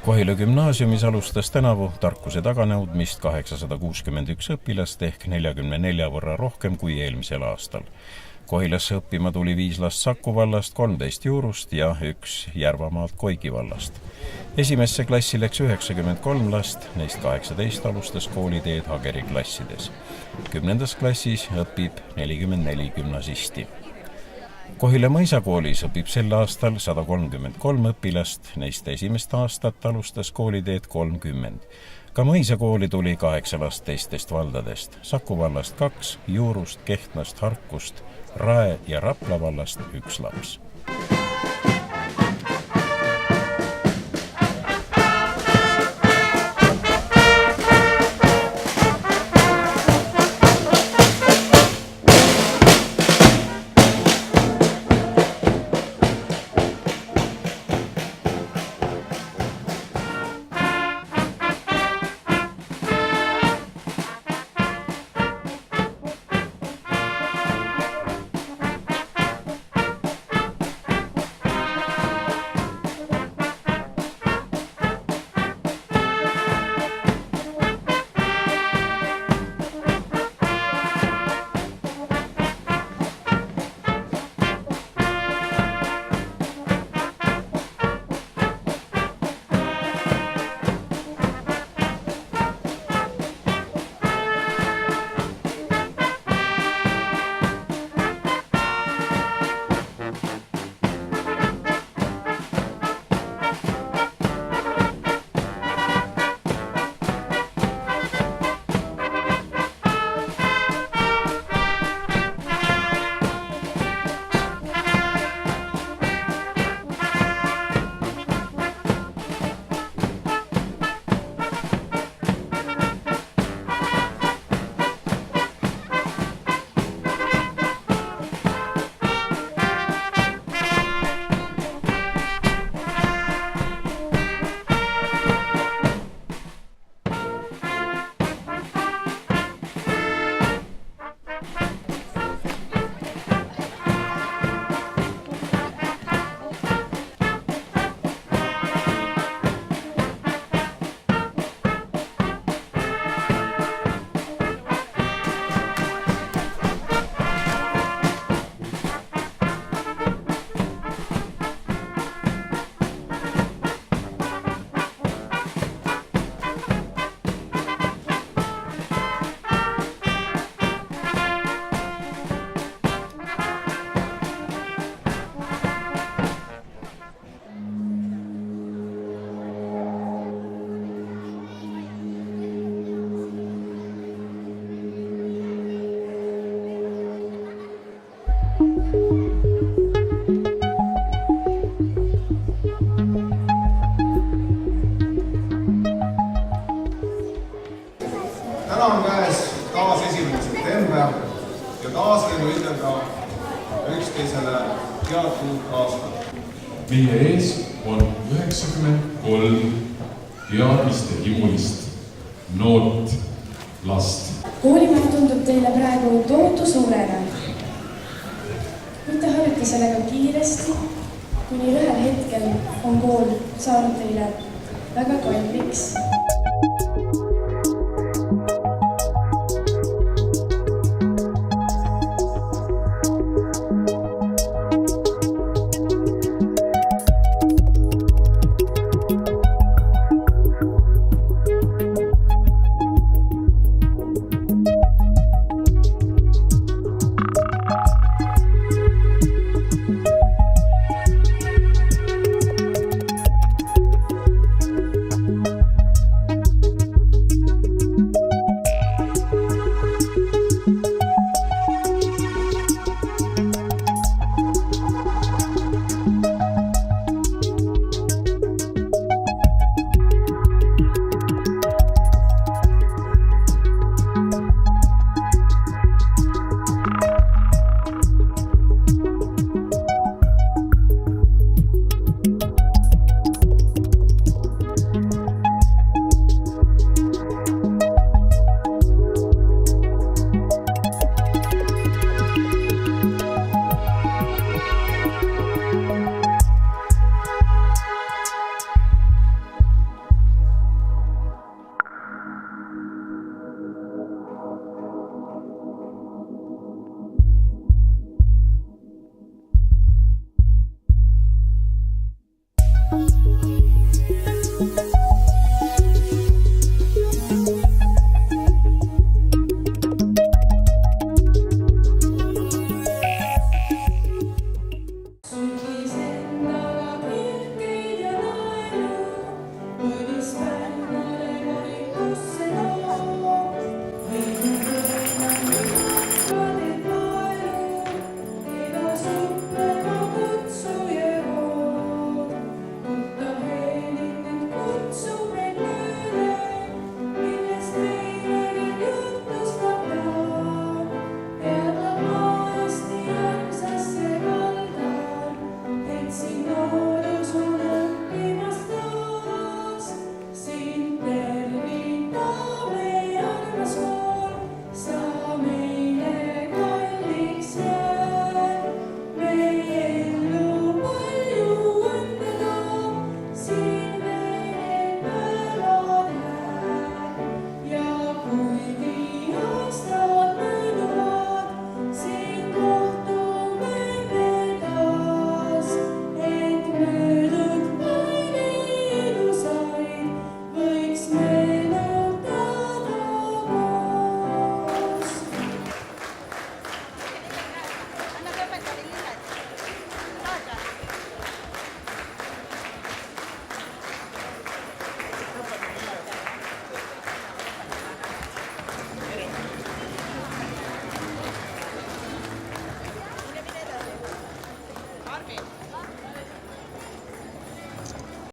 Kohila gümnaasiumis alustas tänavu tarkuse taganõudmist 861 õpilast ehk 44 võrra rohkem kui eelmisel aastal. Kohilasse õppima tuli 5 last Saku vallast, 13 Juurust ja 1 Järvamaalt Koigi vallast. Esimesse klassi läks 93 last, neist 18 alustas kooliteed Hageri klassides. 10. klassis õpib 44 gümnasisti. Kohila mõisakoolis õpib sel aastal 133 õpilast, neist esimest aastat alustas kooliteed 30. Ka mõisakooli tuli 8 last teistest valdadest, Saku vallast 2, Juurust, Kehtnast, Harkust, Rae ja Rapla vallast 1 laps. Täna on käes taas 1. september ja taas võime ütelda üksteisele head uut aastat. Meie ees on 93 teadmiste himulist noort last. Koolimaja tundub teile praegu tohutu suurena. Mitte harjuta sellega kiiresti, kuni ühel hetkel on kool saanud teile väga kalliks